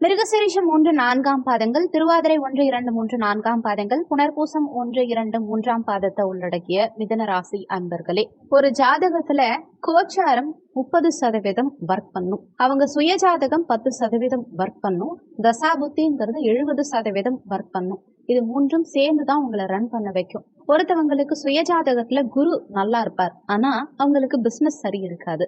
மிருகசீரிஷம் 1 4ஆம் பாதங்கள், திருவாதிரை 1 2 3 4ஆம் பாதங்கள், புனர்பூசம் 1 2 3ஆம் பாதத்தை உள்ளடக்கிய மிதுன ராசி அன்பர்களே, ஒரு ஜாதகத்துல கோச்சாரம் 30% ஒர்க் பண்ணும். அவங்க சுய ஜாதகம் 10% ஒர்க் பண்ணும். தசாபுத்திங்கிறது 70% ஒர்க் பண்ணும். இது மூன்றும் சேர்ந்துதான் உங்களை ரன் பண்ண வைக்கும். ஒருத்தவங்களுக்கு சுய ஜாதகத்துல குரு நல்லா இருப்பார், ஆனா அவங்களுக்கு பிசினஸ் சரி இருக்காது.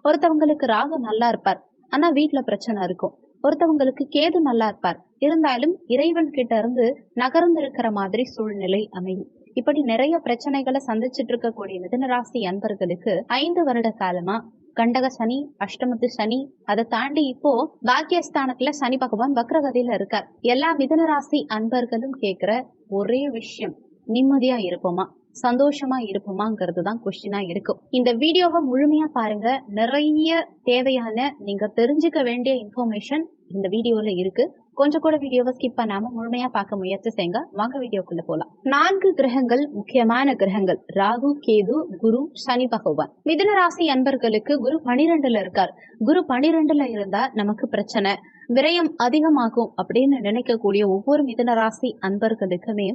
ஒருத்தவங்களுக்கு ராகு நல்லா இருப்பார், ஆனா வீட்டுல பிரச்சனை இருக்கும். ஒருத்தவங்களுக்கு கேது நல்லா இருப்பார், இருந்தாலும் இறைவன் கிட்ட இருந்து நகர்ந்து இருக்கிற மாதிரி சூழ்நிலை அமையும். இப்படி நிறைய பிரச்சனைகளை சந்திச்சுட்டு இருக்கக்கூடிய மிதுனராசி அன்பர்களுக்கு 5 வருட காலமா கண்டக சனி, அஷ்டமத்து சனி, அதை தாண்டி இப்போ பாக்கியஸ்தானத்துல சனி பகவான் வக்ரகதியில இருக்கார். எல்லா மிதுனராசி அன்பர்களும் கேட்கிற ஒரே விஷயம், நிம்மதியா இருப்போமா, சந்தோஷமா இருப்போமாங்கிறது தான் கொஸ்டினா இருக்கும். இந்த வீடியோவை முழுமையா பாருங்க. நிறைய தேவையான நீங்க தெரிஞ்சுக்க வேண்டிய இன்ஃபர்மேஷன் இந்த வீடியோல இருக்கு. கொஞ்சம் கூட வீடியோவை ஸ்கிப் பண்ணாம முழுமையா பார்க்க முயற்சி செய்யுங்க. வாங்க வீடியோக்குள்ள போலாம். 4 கிரகங்கள், முக்கியமான கிரகங்கள் ராகு, கேது, குரு, சனி பகவான். மிதுன ராசி அன்பர்களுக்கு குரு 12ல இருக்கார். குரு 12ல இருந்தா நமக்கு பிரச்சனை, விரயம் அதிகமாகும் அப்படின்னு நினைக்கக்கூடிய ஒவ்வொரு மிதுன ராசி அன்பர்களுக்குமே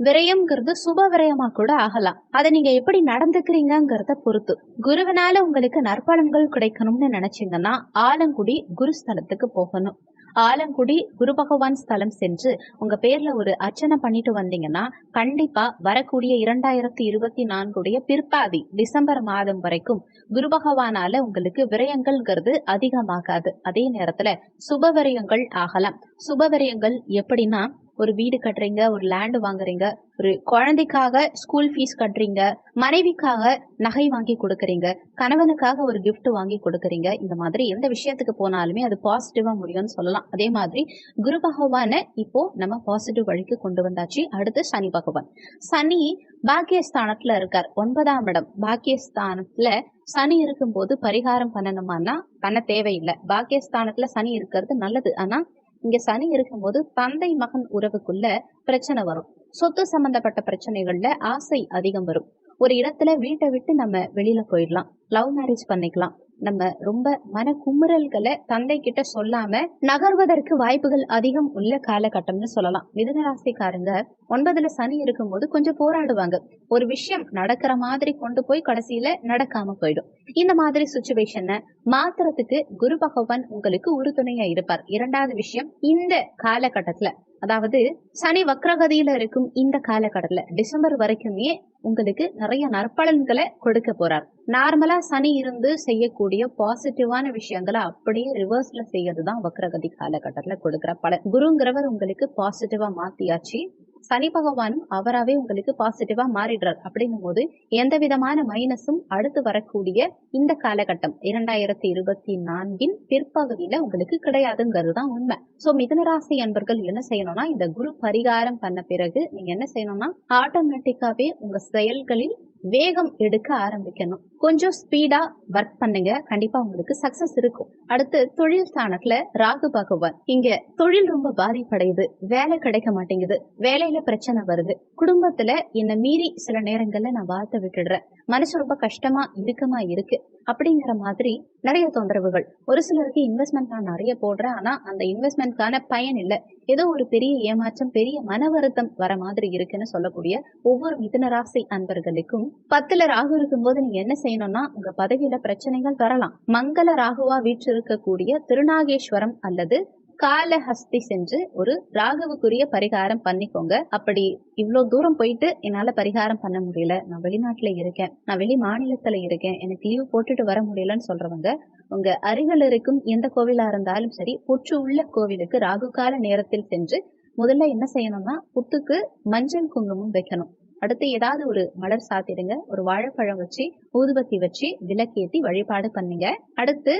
விரயம்ங்கிறது சுப விரயமா கூட ஆகலாம். அதை நீங்க எப்படி நடந்துக்கிறீங்கிறத பொறுத்து. குருவினால உங்களுக்கு நற்பலன்கள் கிடைக்கணும்னு நினைச்சீங்கன்னா ஆலங்குடி குருஸ்தலத்துக்கு போகணும். ஆலங்குடி குரு பகவான் ஸ்தலம் சென்று உங்க பேர்ல ஒரு அர்ச்சனை பண்ணிட்டு வந்தீங்கன்னா கண்டிப்பா வரக்கூடிய 2024 பிற்பாதி டிசம்பர் மாதம் வரைக்கும் குரு பகவானால உங்களுக்கு விரயங்கள்ங்கிறது அதிகமாகாது. அதே நேரத்துல சுப விரயங்கள் ஆகலாம். சுப விரயங்கள் எப்படின்னா, ஒரு வீடு கட்டுறீங்க, ஒரு லேண்ட் வாங்குறீங்க, ஒரு குழந்தைக்காக ஸ்கூல் ஃபீஸ் கட்டுறீங்க, மனைவிக்காக நகை வாங்கி கொடுக்குறீங்க, கணவனுக்காக ஒரு கிஃப்ட் வாங்கி கொடுக்குறீங்க. இந்த மாதிரி எந்த விஷயத்துக்கு போனாலுமே அது பாசிட்டிவா முடியும்னு சொல்லலாம். அதே மாதிரி குரு பகவான இப்போ நம்ம பாசிட்டிவ் வழிக்கு கொண்டு வந்தாச்சு. அடுத்து சனி பகவான். சனி பாக்கியஸ்தானத்துல இருக்கார், 9ஆம் இடம். பாக்கியஸ்தானத்துல சனி இருக்கும்போது பரிகாரம் பண்ணணுமானா பண்ண தேவையில்லை. பாக்கியஸ்தானத்துல சனி இருக்கிறது நல்லது. ஆனா இங்க சனி இருக்கும்போது தந்தை மகன் உறவுக்குள்ள பிரச்சனை வரும். சொத்து சம்பந்தப்பட்ட பிரச்சனைகள்ல ஆசை அதிகம் வரும். ஒரு இடத்துல வீட்டை விட்டு நம்ம வெளியில போயிடலாம், லவ் மேரேஜ் பண்ணிக்கலாம். நம்ம ரொம்ப மன குமுறல்களை தந்தை கிட்ட சொல்லாம நகர்வதற்கு வாய்ப்புகள் அதிகம் உள்ள காலகட்டம்னு சொல்லலாம். மிதுனராசிக்காரங்க 9ல சனி இருக்கும்போது கொஞ்சம் போராடுவாங்க. ஒரு விஷயம் நடக்கிற மாதிரி கொண்டு போய் கடைசியில நடக்காம போயிடும். இந்த மாதிரி சுச்சுவேஷனை மாத்துறதுக்கு குரு பகவான் உங்களுக்கு உறுதுணையா இருப்பார். 2வது விஷயம், இந்த காலகட்டத்துல, அதாவது சனி வக்ரகதியில இருக்கும் இந்த காலகட்டத்துல டிசம்பர் வரைக்குமே உங்களுக்கு நிறைய நற்பலன்களை கொடுக்க போறார். நார்மலா சனி இருந்து செய்யக்கூடிய பாசிட்டிவான விஷயங்களை அப்படியே ரிவர்ஸ்ல செய்யறதுதான் வக்ரகதி காலகட்டத்துல கொடுக்கிற பலன். குருங்கிறவர் உங்களுக்கு பாசிட்டிவா மாத்தியாச்சு, சனி பகவானும் அவராவே உங்களுக்கு பாசிட்டிவா மாறிடுறார். அப்படின்னும் போது எந்த விதமான மைனஸும் அடுத்து வரக்கூடிய இந்த காலகட்டம் 2024 பிற்பகுதியில உங்களுக்கு கிடையாதுங்கிறது தான் உண்மை. சோ மிதுனராசி அன்பர்கள் என்ன செய்யணும்னா, இந்த குரு பரிகாரம் பண்ண பிறகு நீங்க என்ன செய்யணும்னா, ஆட்டோமேட்டிக்காவே உங்க செயல்களில் வேகம் எடுக்க ஆரம்பிக்கணும். கொஞ்சம் ஸ்பீடா ஒர்க் பண்ணுங்க, கண்டிப்பா உங்களுக்கு சக்சஸ் இருக்கும். அடுத்து தொழில் ஸ்தானத்துல ராகு பகவான். இங்க தொழில் ரொம்ப பாதிப்படையுது, வேலை கிடைக்க மாட்டேங்குது, வேலையில பிரச்சனை வருது, குடும்பத்துல என்ன மீறி சில நேரங்கள்ல நான் வார்த்தை விட்டுடுறேன், மனசு ரொம்ப கஷ்டமா இறுக்கமா இருக்கு அப்படிங்கிற மாதிரி நிறைய தொந்தரவுகள். ஒரு சிலருக்கு இன்வெஸ்ட்மெண்ட் நான் நிறைய போடுறேன், ஆனா அந்த இன்வெஸ்ட்மெண்ட்கான பயன் இல்லை, ஏதோ ஒரு பெரிய ஏமாற்றம், பெரிய மன வருத்தம் வர மாதிரி இருக்குன்னு சொல்லக்கூடிய ஒவ்வொரு மிதுனராசி அன்பர்களுக்கும் 10ல ராகு இருக்கும்போது நீங்க என்ன செய்யணும்னா, உங்க பதவியில பிரச்சனைகள் வரலாம். மங்கள ராகுவா வீற்றிருக்கக்கூடிய திருநாகேஸ்வரம் அல்லது காலஹஸ்தி சென்று ஒரு ராகுவுக்குரிய பரிகாரம் பண்ணிக்கோங்க. அப்படி இவ்வளவு தூரம் போயிட்டு என்னால பரிகாரம் பண்ண முடியல, நான் வெளிநாட்டுல இருக்கேன், நான் வெளி மாநிலத்துல இருக்கேன், எனக்கு லீவ் போட்டுட்டு வர முடியலன்னு சொல்றவங்க உங்க அருகில் இருக்கும் எந்த கோவிலா இருந்தாலும் சரி, புற்று உள்ள கோவிலுக்கு ராகு கால நேரத்தில் சென்று முதல்ல என்ன செய்யணும்னா, புத்துக்கு மஞ்சள் குங்குமம் வைக்கணும். அடுத்து ஏதாவது ஒரு மலர் சாத்திடுங்க, ஒரு வாழைப்பழம் வச்சு ஊதுபத்தி வச்சு விளக்கேத்தி வழிபாடு பண்ணுங்க. அடுத்து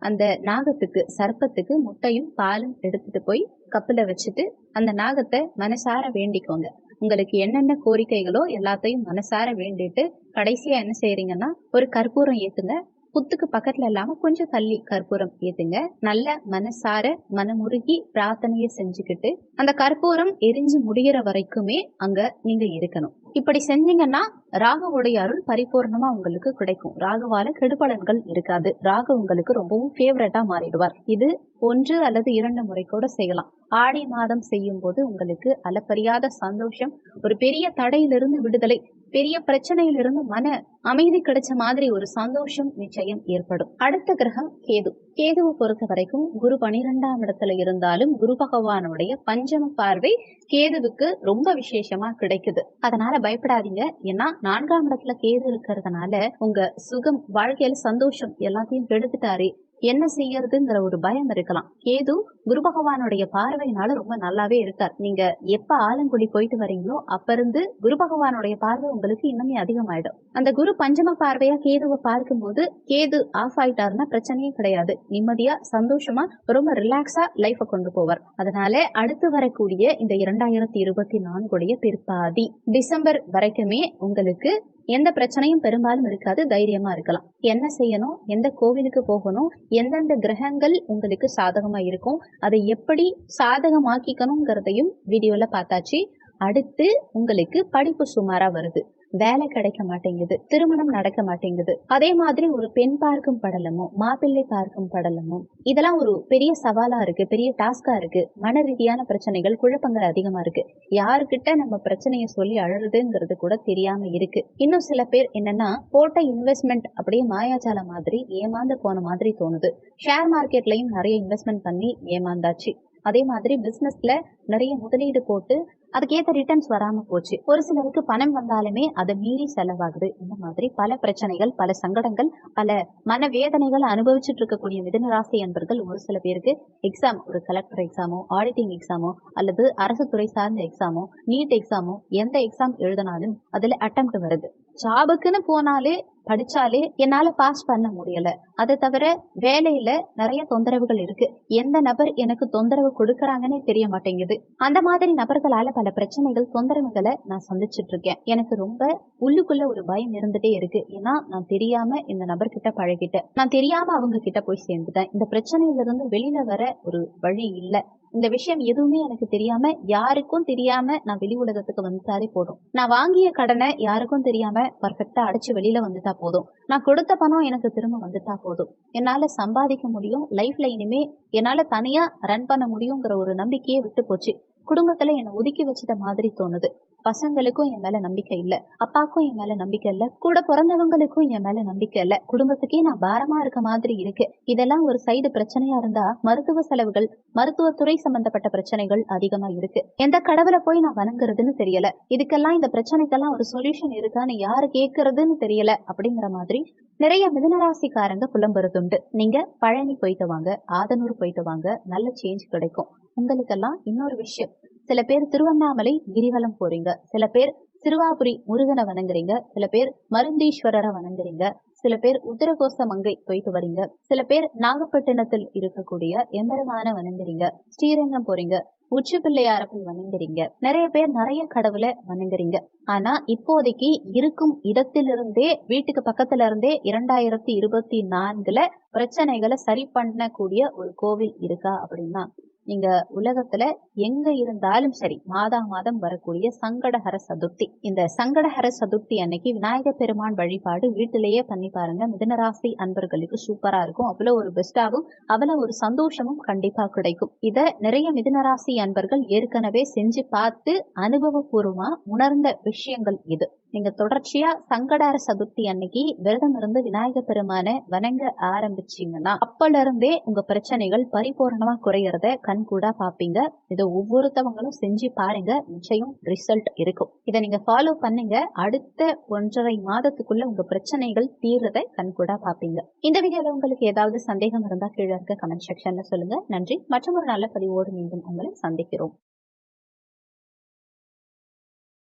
அந்த நாகத்துக்கு, சர்ப்பத்துக்கு முட்டையும் பாலும் எடுத்துட்டு போய் கப்புல வச்சுட்டு அந்த நாகத்தை மனசார வேண்டிக்கோங்க. உங்களுக்கு என்னென்ன கோரிக்கைகளோ எல்லாத்தையும் மனசார வேண்டிட்டு கடைசியா என்ன செய்யறீங்கன்னா, ஒரு கற்பூரம் ஏத்துங்க, புத்துக்கு பக்கத்துல இல்லாம கொஞ்சம் தள்ளி கற்பூரம் ஏத்துங்க. நல்ல மனசார மனமுருகி பிரார்த்தனையை செஞ்சுக்கிட்டு அந்த கற்பூரம் எரிஞ்சு முடிகிற வரைக்குமே அங்க நீங்க இருக்கணும். இப்படி செஞ்சீங்கன்னா ராகுவோடைய அருள் பரிபூர்ணமா உங்களுக்கு கிடைக்கும். ராகுவால கெடுபலன்கள் இருக்காது. ராகு உங்களுக்கு ரொம்பவும் ஃபேவரட்டா மாறிடுவார். இது 1 அல்லது 2 முறை கூட செய்யலாம். ஆடி மாதம் செய்யும் போது உங்களுக்கு அளப்பரியாத சந்தோஷம், ஒரு பெரிய தடையிலிருந்து விடுதலை, பெரிய பிரச்சனையிலிருந்து மன அமைதி கிடைச்ச மாதிரி ஒரு சந்தோஷம் நிச்சயம் ஏற்படும். அடுத்த கிரகம் கேது. கேதுவை பொறுத்த வரைக்கும் குரு 12ஆம் இடத்துல இருந்தாலும் குரு பகவானுடைய பஞ்சம பார்வை கேதுவுக்கு ரொம்ப விசேஷமா கிடைக்குது. அதனால பயப்படாதீங்க. ஏன்னா 4ஆம் இடத்துல கேது இருக்கிறதுனால உங்க சுகம், வாழ்க்கையில சந்தோஷம் எல்லாத்தையும் கெடுத்துட்டாரு, என்ன செய்யறதுங்கிற ஒரு பயம் இருக்கலாம். கேது குரு பகவானுடைய பார்வையினால ரொம்ப நல்லாவே இருக்கார். நீங்க எப்ப ஆலங்குடி போயிட்டு வரீங்களோ அப்ப இருந்து குரு பகவானுடைய பார்வை உங்களுக்கு இன்னுமே அதிகமாயிடும். அந்த குரு பஞ்சம பார்வையா கேதுவை பார்க்கும் போது கேது ஆஃப் ஆயிட்டாருன்னா பிரச்சனையே கிடையாது. நிம்மதியா சந்தோஷமா ரொம்ப ரிலாக்ஸா லைஃப கொண்டு போவார். அதனால அடுத்து வரக்கூடிய இந்த 2024 பிற்பாதி டிசம்பர் வரைக்குமே உங்களுக்கு எந்த பிரச்சனையும் பெரும்பாலும் இருக்காது. தைரியமா இருக்கலாம். என்ன செய்யணும், எந்த கோவிலுக்கு போகணும், எந்தெந்த கிரகங்கள் உங்களுக்கு சாதகமா இருக்கும், அதை எப்படி சாதகமாக்கிக்கணுங்கிறதையும் வீடியோல பார்த்தாச்சு. அடுத்து உங்களுக்கு படிப்பு சுமாரா வருது, வேலை கிடைக்க மாட்டேங்குது, திருமணம் நடக்க மாட்டேங்குது, அதே மாதிரி ஒரு பெண் பார்க்கும் படலமும் மாப்பிள்ளை பார்க்கும் படலமும் இதெல்லாம் ஒரு பெரிய சவாலா இருக்கு, பெரிய டாஸ்கா இருக்கு. மன ரீதியான பிரச்சனைகள், குழப்பங்கள் அதிகமா இருக்கு. யாருக்கிட்ட நம்ம பிரச்சனையை சொல்லி அழுறதுங்கிறது கூட தெரியாம இருக்கு. இன்னும் சில பேர் என்னன்னா போட்ட இன்வெஸ்ட்மெண்ட் அப்படியே மாயாஜால மாதிரி ஏமாந்து போன மாதிரி தோணுது. ஷேர் மார்க்கெட்லயும் நிறைய இன்வெஸ்ட்மெண்ட் பண்ணி ஏமாந்தாச்சு. அதே மாதிரி பிசினஸ்ல நிறைய முதலீடு போட்டு அதுக்கேற்ற ரிட்டர்ன்ஸ் வராம போச்சு. ஒரு சிலருக்கு பணம் வந்தாலுமே அதை மீறி செலவாகுது. இந்த மாதிரி பல பிரச்சனைகள், பல சங்கடங்கள், பல மனவேதனைகள் அனுபவிச்சுட்டு இருக்கக்கூடிய மிதுன ராசி அன்பர்கள் ஒரு சில பேருக்கு எக்ஸாம், ஒரு கலெக்டர் எக்ஸாமோ, ஆடிட்டிங் எக்ஸாமோ, அல்லது அரசு துறை சார்ந்த எக்ஸாமோ, நீட் எக்ஸாமோ, எந்த எக்ஸாம் எழுதினாலும் அதுல அட்டெம்ப்ட் வருது. ஜாபுக்குன்னு போனாலே படிச்சாலே என்னால பாஸ் பண்ண முடியல. அதை தவிர வேலையில நிறைய தொந்தரவுகள் இருக்கு. எந்த நபர் எனக்கு தொந்தரவு கொடுக்கறாங்கன்னே தெரிய மாட்டேங்குது. அந்த மாதிரி நபர்களால பல பிரச்சனைகள், தொந்தரவுகளை நான் சந்திச்சுட்டு இருக்கேன். எனக்கு ரொம்ப உள்ளுக்குள்ள ஒரு பயம் இருந்துட்டே இருக்கு. ஏன்னா நான் தெரியாம இந்த நபர்கிட்ட பழகிட்டேன், நான் தெரியாம அவங்க கிட்ட போய் சேர்ந்துட்டேன். இந்த பிரச்சனையில இருந்து வெளியில வர ஒரு வழி இல்ல. இந்த விஷயம் எதுவுமே எனக்கு தெரியாம, யாருக்கும் தெரியாம நான் வெளி உலகத்துக்கு வந்துட்டாலே போதும். நான் வாங்கிய கடனை யாருக்கும் தெரியாம பர்ஃபெக்டா அடைச்சு வெளியில வந்துட்டா போதும். நான் கொடுத்த பணம் எனக்கு திரும்ப வந்துட்டா போதும். என்னால சம்பாதிக்க முடியும். லைஃப்ல இனிமே என்னால தனியா ரன் பண்ண முடியுங்கிற ஒரு நம்பிக்கையே விட்டு போச்சு. குடும்பத்துல என்னை ஒதுக்கி வச்சத மாதிரி தோணுது. பசங்களுக்கும் என் மேல நம்பிக்கை இல்ல, அப்பாக்கும் என் மேல நம்பிக்கை இல்ல, கூட பிறந்தவங்களுக்கும் என் மேல நம்பிக்கை இல்ல, குடும்பத்துக்கே நான் பாரமா இருக்க மாதிரி இருக்கு. இதெல்லாம் ஒரு சைடு பிரச்சனையா இருந்தா மருத்துவ செலவுகள், மருத்துவத்துறை சம்பந்தப்பட்ட பிரச்சனைகள் அதிகமா இருக்கு. எந்த கடவுளை போய் நான் வணங்குறதுன்னு தெரியல. இதுக்கெல்லாம், இந்த பிரச்சனைக்கெல்லாம் ஒரு சொல்யூஷன் இருக்கான்னு யாரு கேட்கறதுன்னு தெரியல. அப்படிங்கிற மாதிரி நிறைய மிதுனராசிக்காரங்க புலம்புறதுண்டு. நீங்க பழனி போயிட்டு வாங்க, ஆதனூர் போயிட்டு வாங்க, நல்ல சேஞ்ச் கிடைக்கும். உங்களுக்கெல்லாம் இன்னொரு விஷயம், சில பேர் திருவண்ணாமலை கிரிவலம் போறீங்க, சில பேர் திருவாபுரி முருகனை வணங்குறீங்க, சில பேர் மருந்தீஸ்வரரை வணங்குறீங்க, சில பேர் உத்தரகோச மங்கை போயிட்டு வரீங்க, சில பேர் நாகப்பட்டினத்தில் இருக்கக்கூடிய எம்பெருமான வணங்குறீங்க, ஸ்ரீரங்கம் போறீங்க, உச்சி பிள்ளையார போய் வணங்குறீங்க, நிறைய பேர் நிறைய கடவுளை வணங்குறீங்க. ஆனா இப்போதைக்கு இருக்கும் இடத்திலிருந்தே, வீட்டுக்கு பக்கத்துல இருந்தே 2024 பிரச்சனைகளை சரி பண்ணக்கூடிய ஒரு கோவில் இருக்கா அப்படின்னா, நீங்க உலகத்துல எங்க இருந்தாலும் சரி, மாதம் வரக்கூடிய சங்கடஹர சதுர்த்தி, இந்த சங்கடஹர சதுர்த்தி அன்னைக்கு விநாயகர் பெருமான் வழிபாடு வீட்டிலேயே பண்ணி பாருங்க. மிதுனராசி அன்பர்களுக்கு சூப்பரா இருக்கும். அவ்வளவு ஒரு பெஸ்டாகவும் அவ்வளவு ஒரு சந்தோஷமும் கண்டிப்பா கிடைக்கும். இத நிறைய மிதுனராசி அன்பர்கள் ஏற்கனவே செஞ்சு பார்த்து அனுபவபூர்வமா உணர்ந்த விஷயங்கள் இது. நீங்க தொடர்ச்சியா சங்கடஹர சதுர்த்தி அன்னைக்கு விரதம் இருந்து விநாயகர் பெருமான வணங்க ஆரம்பிச்சீங்கன்னா அப்பல இருந்தே உங்க பிரச்சனைகள் பரிபூர்ணமா குறையறத கண்கூடா பாப்பீங்க. இதை ஒவ்வொருத்தவங்களும் செஞ்சு பாருங்க, நிச்சயம் ரிசல்ட் இருக்கும். இதை நீங்க ஃபாலோ பண்ணுங்க. அடுத்த 1.5 மாதத்துக்குள்ள உங்க பிரச்சனைகள் தீர்றதை கண்கூடா பாப்பீங்க. இந்த வீடியோல உங்களுக்கு ஏதாவது சந்தேகம் இருந்தா கீழே இருக்க கமெண்ட் செக்ஷன்ல சொல்லுங்க. நன்றி. மற்றும் ஒரு நல்ல பதிவோடு மீண்டும் உங்களை சந்திக்கிறோம்.